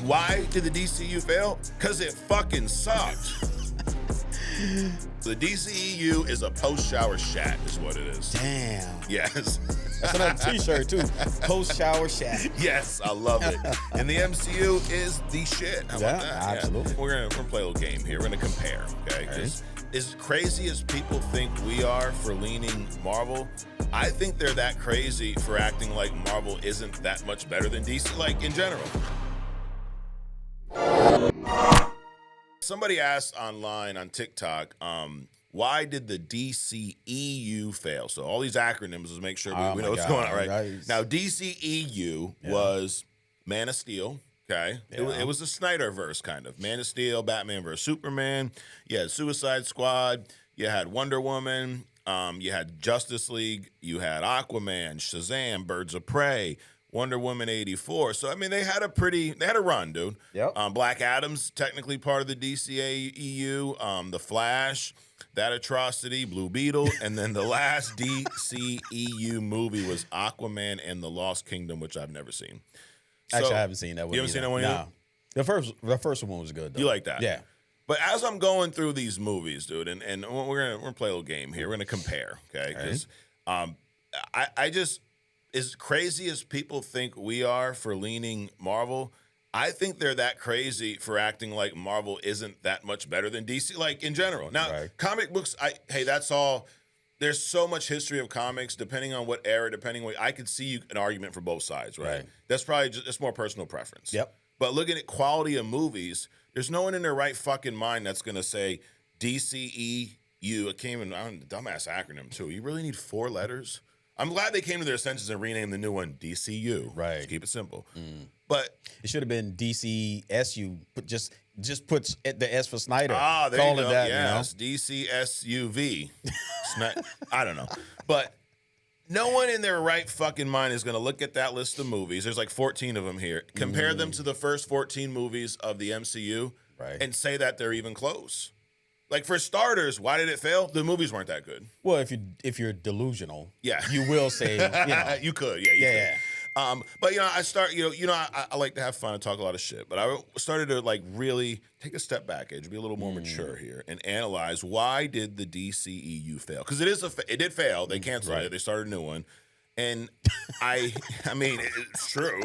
Why did the DCEU fail? Because it fucking sucked. The DCEU is a post-shower shat, is what it is. Damn. Yes. That's another T-shirt too. Post-shower shat. Yes, I love it. And the MCU is the shit. How about that? Absolutely. Yeah. We're gonna play a little game here. We're gonna compare. Okay. Because as crazy as people think we are for leaning Marvel, I think they're that crazy for acting like Marvel isn't that much better than DC, like in general. Somebody asked online on TikTok, why did the DCEU fail? So all these acronyms is make sure we know what's going on, right? Now, DCEU was Man of Steel, okay? Yeah. It was the Snyderverse, kind of. Man of Steel, Batman vs. Superman. You had Suicide Squad. You had Wonder Woman. You had Justice League. You had Aquaman, Shazam, Birds of Prey, Wonder Woman 84. So, I mean, they had a run, dude. Yep. Black Adam's technically part of the DCEU. The Flash, That Atrocity, Blue Beetle, and then the last DCEU movie was Aquaman and the Lost Kingdom, which I've never seen. Actually, I haven't seen that one. You haven't seen that one either? No. The first one was good, though. You like that? Yeah. But as I'm going through these movies, dude, and we're gonna play a little game here. We're gonna compare, okay? Because I just, as crazy as people think we are for leaning Marvel, I think they're that crazy for acting like Marvel isn't that much better than DC, like in general. Now, comic books, that's all. There's so much history of comics, depending on what era, I could see an argument for both sides, right? That's probably it's more personal preference. Yep. But looking at quality of movies, there's no one in their right fucking mind that's going to say DCEU. It came in dumbass acronym, too. You really need 4 letters? I'm glad they came to their senses and renamed the new one DCU. Right. Just keep it simple. But it should have been DCSU. Just puts the S for Snyder. Ah, there you go. That, yes, you know? DCSUV. I don't know. But no one in their right fucking mind is going to look at that list of movies. There's like 14 of them here. Compare them to the first 14 movies of the MCU and say that they're even close. Like, for starters, why did it fail? The movies weren't that good. Well, if you're delusional, yeah, you will say, you could, yeah. But I like to have fun and talk a lot of shit. But I started to like really take a step back, Edge, be a little more mature here, and analyze why did the DCEU fail? Because it did fail. They canceled it. They started a new one, and I mean, it's true.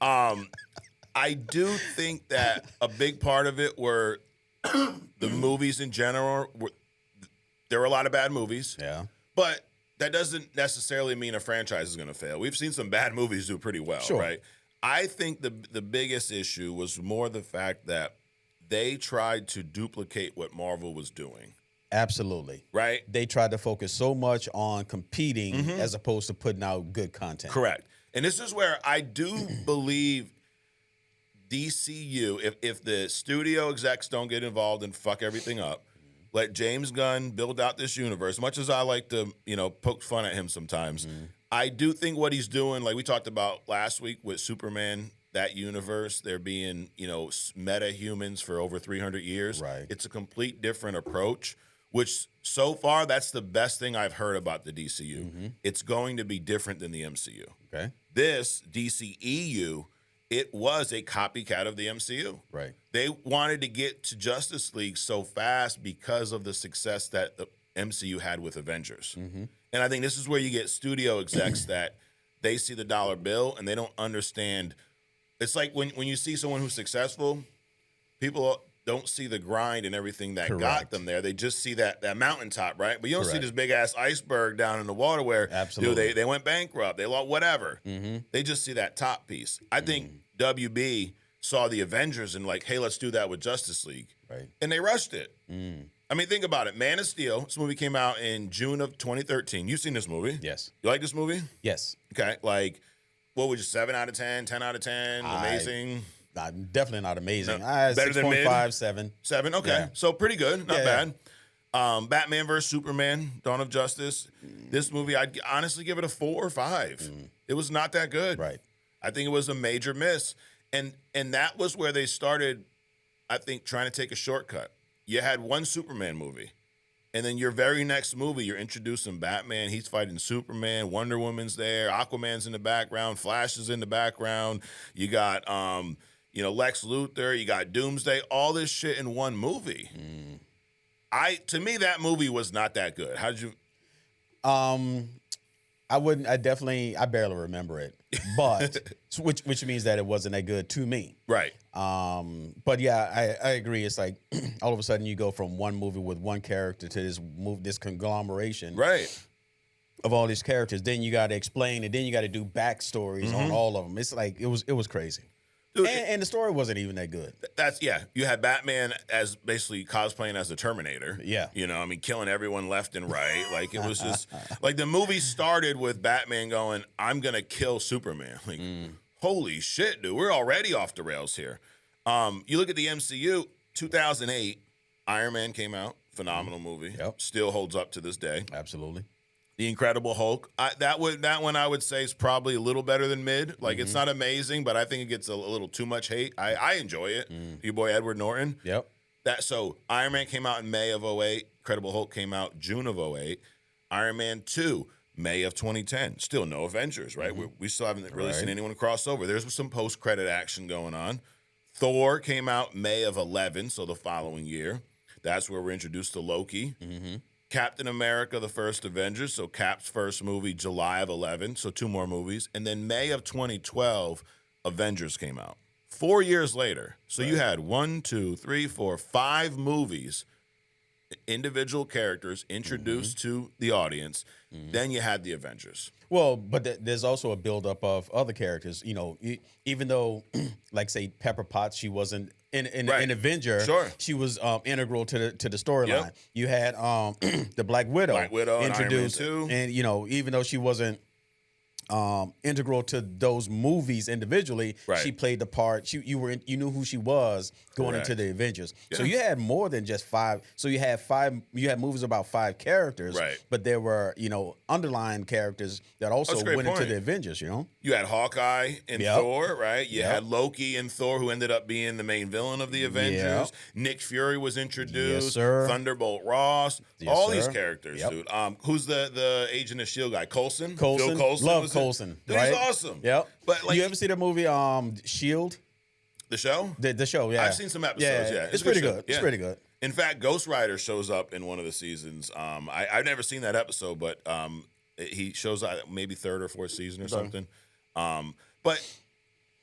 I do think that a big part of it were the movies in general. There were a lot of bad movies. Yeah, but that doesn't necessarily mean a franchise is going to fail. We've seen some bad movies do pretty well, right? I think the biggest issue was more the fact that they tried to duplicate what Marvel was doing. Absolutely. Right? They tried to focus so much on competing as opposed to putting out good content. Correct. And this is where I do believe DCU, if the studio execs don't get involved and fuck everything up, let James Gunn build out this universe. Much as I like to, poke fun at him sometimes, I do think what he's doing, like we talked about last week with Superman, that universe, there being, meta humans for over 300 years. Right. It's a complete different approach, which so far that's the best thing I've heard about the DCU. It's going to be different than the MCU. Okay. This DCEU, it was a copycat of the MCU. Right. They wanted to get to Justice League so fast because of the success that the MCU had with Avengers. And I think this is where you get studio execs that they see the dollar bill and they don't understand. It's like when you see someone who's successful, people don't see the grind and everything that got them there. They just see that mountaintop, right? But you don't see this big-ass iceberg down in the water where they went bankrupt, they lost whatever. They just see that top piece. I think WB saw the Avengers and like, hey, let's do that with Justice League. Right. And they rushed it. I mean, think about it. Man of Steel, this movie came out in June of 2013. You've seen this movie? Yes. You like this movie? Yes. Okay. Like, what would you, 7 out of 10, 10 out of 10? Amazing? Definitely not amazing. No, better than mid? 6.5, 7. 7, okay. Yeah. So pretty good. Not bad. Batman vs. Superman, Dawn of Justice. This movie, I'd honestly give it a 4 or 5. It was not that good. Right. I think it was a major miss. And that was where they started, I think, trying to take a shortcut. You had one Superman movie. And then your very next movie, you're introducing Batman. He's fighting Superman. Wonder Woman's there. Aquaman's in the background. Flash is in the background. You got, Lex Luthor, you got Doomsday, all this shit in one movie. To me, that movie was not that good. How did you? I wouldn't. I barely remember it, but which means that it wasn't that good to me. Right. But yeah, I agree. It's like all of a sudden you go from one movie with one character to this conglomeration, Right. of all these characters. Then you got to explain, and then you got to do backstories on all of them. It's like it was crazy. Dude, And the story wasn't even that good. You had Batman as basically cosplaying as the Terminator. Yeah. Killing everyone left and right. Like, it was just like the movie started with Batman going, I'm going to kill Superman. Like, holy shit, dude. We're already off the rails here. You look at the MCU, 2008, Iron Man came out. Phenomenal movie. Yep. Still holds up to this day. Absolutely. The Incredible Hulk. That one I would say is probably a little better than mid. Like, it's not amazing, but I think it gets a little too much hate. I enjoy it. Your boy Edward Norton. Yep. So Iron Man came out in May of 2008. Incredible Hulk came out June of 2008. Iron Man 2, May of 2010. Still no Avengers, right? We still haven't really seen anyone cross over. There's some post-credit action going on. Thor came out May of 2011, so the following year. That's where we're introduced to Loki. Captain America, the first Avengers, so Cap's first movie, July of 2011, so 2 more movies. And then May of 2012, Avengers came out. 4 years later. So you had 5 movies, individual characters introduced to the audience. Then you had the Avengers. Well, but there's also a buildup of other characters. Even though, like, say, Pepper Potts, she wasn't an Avenger. Sure. She was integral to the storyline. Yep. You had the Black Widow and introduced, Iron Man 2. and even though she wasn't integral to those movies individually, she played the part. You knew who she was going into the Avengers. Yeah. So you had more than just 5. So you had movies about 5 characters, but there were underlying characters that also went into the Avengers. You had Hawkeye and Thor, right? You had Loki and Thor, who ended up being the main villain of the Avengers. Nick Fury was introduced. Yes, sir. Thunderbolt Ross. Yes, all sir. these characters, dude. Who's the Agent of S.H.I.E.L.D. guy? Coulson? Coulson. Phil Coulson. Love Coulson. Dude, right? he's awesome. Yep. But like, you ever see the movie Shield? The show? The show, yeah. I've seen some episodes, yeah. It's pretty good. It's pretty good. In fact, Ghost Rider shows up in one of the seasons. I've never seen that episode, but he shows up maybe 3rd or 4th season or something. But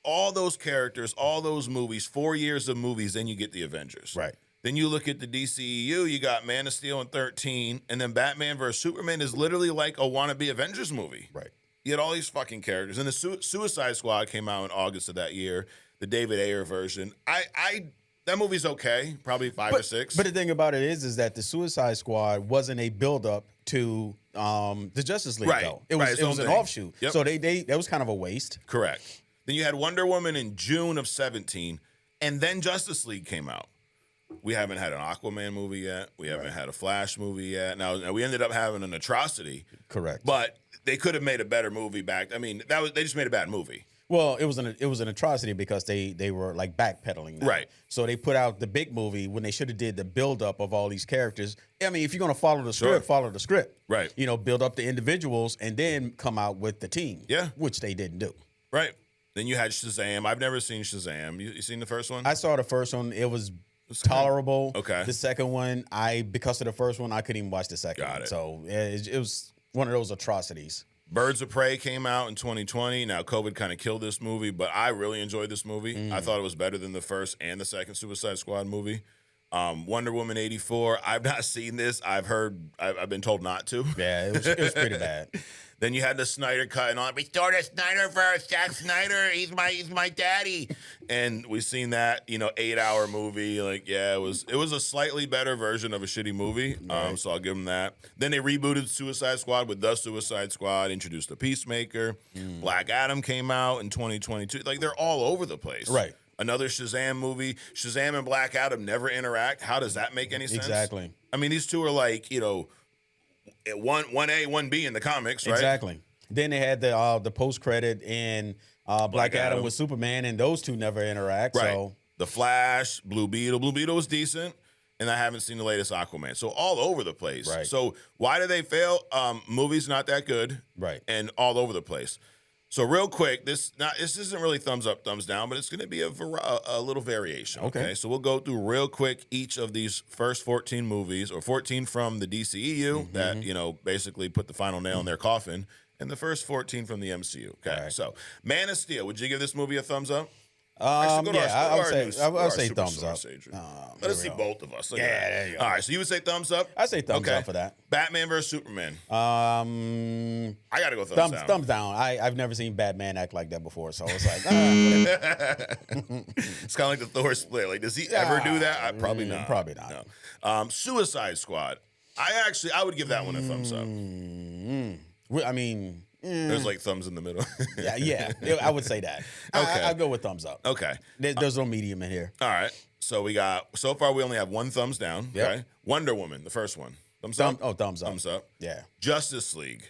all those characters, all those movies, 4 years of movies, then you get the Avengers. Right. Then you look at the DCEU, you got Man of Steel in 13, and then Batman vs. Superman is literally like a wannabe Avengers movie. Right. You had all these fucking characters. And the Suicide Squad came out in August of that year, the David Ayer version. That movie's okay, probably 5 or 6. But the thing about it is that the Suicide Squad wasn't a build-up to the Justice League, though. It was an offshoot. Yep. So that was kind of a waste. Correct. Then you had Wonder Woman in June of 17, and then Justice League came out. We haven't had an Aquaman movie yet. We haven't had a Flash movie yet. Now we ended up having an Atrocity. Correct. But they could have made a better movie back. I mean, they just made a bad movie. Well, it was an atrocity because they were like backpedaling now. Right. So they put out the big movie when they should have did the build-up of all these characters. I mean, if you're going to follow the script, follow the script. Right. Build up the individuals and then come out with the team. Yeah. Which they didn't do. Right. Then you had Shazam. I've never seen Shazam. You seen the first one? I saw the first one. It was tolerable. Okay. The second one, because of the first one, I couldn't even watch the second one. Got it. So it was one of those atrocities. Birds of Prey came out in 2020. Now, COVID kind of killed this movie, but I really enjoyed this movie. I thought it was better than the first and the second Suicide Squad movie. Wonder Woman 84. I've not seen this. I've been told not to. Yeah, it was pretty bad. Then you had the Snyder cut and on. Restore the Snyderverse. Zack Snyder, he's my daddy. And we've seen that 8-hour movie. Like, yeah, it was a slightly better version of a shitty movie. Right. So I'll give them that. Then they rebooted Suicide Squad with The Suicide Squad, introduced the Peacemaker. Black Adam came out in 2022. Like, they're all over the place. Right. Another Shazam movie. Shazam and Black Adam never interact. How does that make any sense? Exactly. I mean, these two are like, 1A, 1B in the comics, right? Exactly. Then they had the post credit in Black Adam with Superman, and those two never interact. Right. So The Flash, Blue Beetle. Blue Beetle was decent, and I haven't seen the latest Aquaman. So all over the place. Right. So why do they fail? Movies not that good. Right. And all over the place. So real quick, this isn't really thumbs up, thumbs down, but it's going to be a little variation. Okay. So we'll go through real quick each of these first 14 movies, or 14 from the DCEU that basically put the final nail in their coffin, and the first 14 from the MCU. Okay. Right. So Man of Steel, would you give this movie a thumbs up? I would say thumbs up. Let us see both of us. There you go. All right, so you would say thumbs up? I say thumbs up for that. Batman versus Superman. I gotta go thumbs down. Thumbs down. I've never seen Batman act like that before, so it's like it's kind of like the Thor split. Like, does he ever do that? Probably not. Probably not. No. Suicide Squad. I would give that one a thumbs up. I mean, there's like thumbs in the middle. yeah, I would say that. Okay, I'll go with thumbs up. Okay, there's no medium in here. All right, so so far we only have one thumbs down. Yep. Okay, Wonder Woman, the first one. Thumbs up. Oh, thumbs up. Thumbs up. Yeah. Justice League.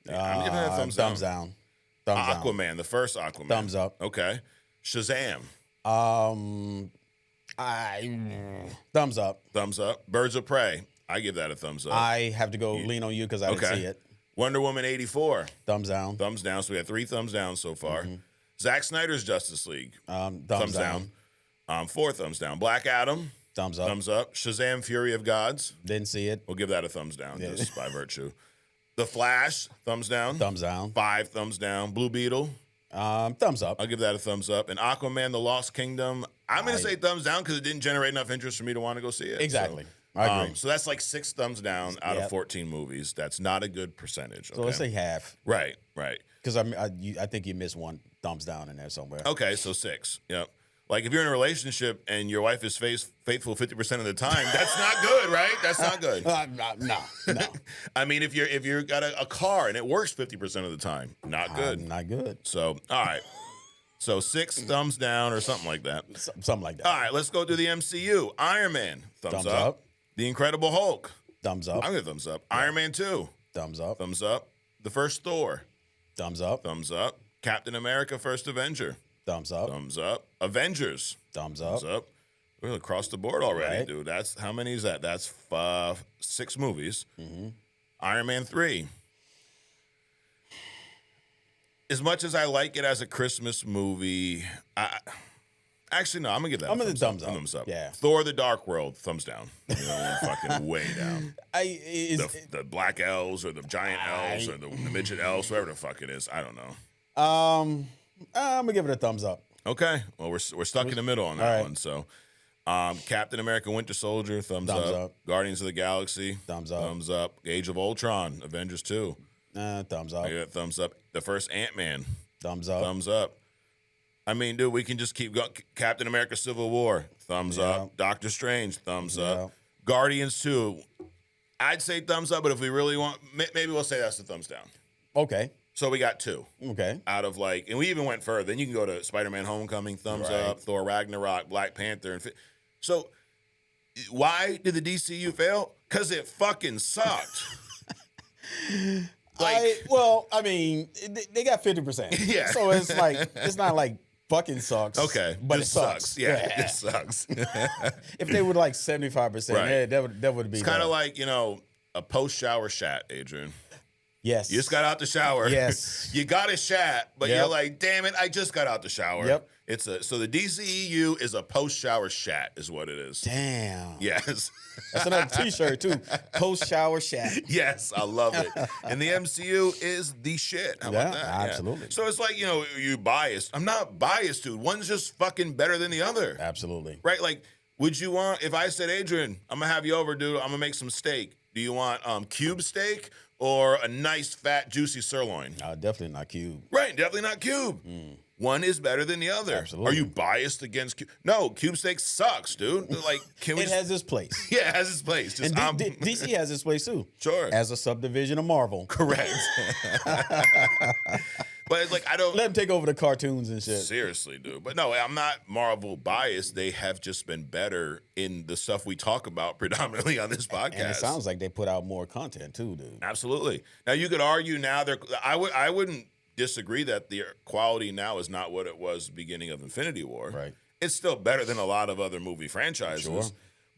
I'm giving it a thumbs down. Aquaman, the first Aquaman. Thumbs up. Okay. Shazam. Thumbs up. Thumbs up. Birds of Prey. I give that a thumbs up. I have to go lean on you because I didn't see it. Wonder Woman 84. Thumbs down. Thumbs down. So we have 3 thumbs down so far. Zack Snyder's Justice League. Thumbs down. 4 thumbs down. Black Adam. Thumbs up. Thumbs up. Shazam! Fury of Gods. Didn't see it. We'll give that a thumbs down just by virtue. The Flash. Thumbs down. Thumbs down. 5 thumbs down. Blue Beetle. Thumbs up. I'll give that a thumbs up. And Aquaman: The Lost Kingdom. I'm going to say thumbs down because it didn't generate enough interest for me to want to go see it. Exactly. So, I agree. So that's like 6 thumbs down out of 14 movies. That's not a good percentage. Okay? So let's say half. Right. Because I think you missed one thumbs down in there somewhere. Okay, so 6. Yep. Like if you're in a relationship and your wife is faithful 50% of the time, that's not good, right? That's not good. No. I mean, if you're got a car and it works 50% of the time, not good. Not good. So all right. So 6 thumbs down or something like that. Something like that. All right, let's go to the MCU. Iron Man, thumbs up. The Incredible Hulk. Thumbs up. I'm going to thumbs up. Yeah. Iron Man 2. Thumbs up. Thumbs up. The first Thor. Thumbs up. Thumbs up. Captain America, First Avenger. Thumbs up. Thumbs up. Avengers. Thumbs up. Thumbs up. We're across the board already, right. dude. That's how many is that? That's 6 movies. Iron Man 3. As much as I like it as a Christmas movie, actually, no, I'm going to give that a thumbs up. Yeah. Thor: The Dark World, thumbs down. Fucking way down. The black elves or the giant elves or the midget elves, whatever the fuck it is. I don't know. I'm going to give it a thumbs up. Okay. Well, we're stuck in the middle on that one. So, Captain America: Winter Soldier, thumbs up. Guardians of the Galaxy, thumbs up. Thumbs up. Age of Ultron, Avengers 2. Thumbs up. I give it thumbs up. The first Ant-Man. Thumbs up. Thumbs up. I mean, dude, we can just keep going. Captain America: Civil War, thumbs up. Doctor Strange, thumbs up. Guardians 2, I'd say thumbs up, but if we really want, maybe we'll say that's the thumbs down. Okay. So we got 2. Okay. Out of and we even went further. Then you can go to Spider-Man: Homecoming, thumbs up. Thor: Ragnarok, Black Panther, so why did the DCU fail? Because it fucking sucked. I mean, they got 50%. Yeah. So it's not like fucking sucks. Okay. But it sucks. Yeah, it sucks. If they were like 75%, that would be. It's kind of like, a post-shower shat, Adrian. Yes. You just got out the shower. Yes. You got a shat, but you're like, damn it, I just got out the shower. Yep. So the DCEU is a post-shower shat, is what it is. Damn. Yes. That's another T-shirt too. Post-shower shat. Yes, I love it. And the MCU is the shit. How about that? Absolutely. Yeah. So it's like, you biased. I'm not biased, dude. One's just fucking better than the other. Absolutely. Right? Like, would you want, if I said, Adrian, I'm going to have you over, dude, I'm going to make some steak. Do you want cube steak or a nice, fat, juicy sirloin? Definitely not cube. Right, definitely not cube. One is better than the other. Absolutely. Are you biased against cube? No, cube steak sucks, dude. Like, can we? It has its place. Yeah, it has its place. And DC has its place too. Sure. As a subdivision of Marvel. Correct. But it's like, I don't... Let them take over the cartoons and shit. Seriously, dude. But no, I'm not Marvel biased. They have just been better in the stuff we talk about predominantly on this podcast. And it sounds like they put out more content too, dude. Absolutely. Now, you could argue now, I wouldn't disagree that the quality now is not what it was beginning of Infinity War. Right. It's still better than a lot of other movie franchises. Sure.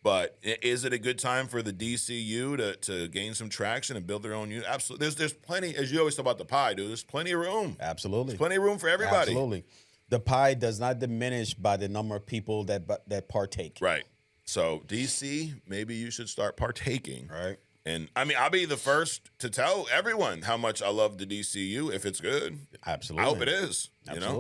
But is it a good time for the DCU to gain some traction and build their own unit? Absolutely. There's plenty, as you always talk about the pie, dude. There's plenty of room. Absolutely. There's plenty of room for everybody. Absolutely. The pie does not diminish by the number of people that partake. Right. So DC, maybe you should start partaking. Right. And I mean, I'll be the first to tell everyone how much I love the DCU if it's good. Absolutely. I hope it is. You know.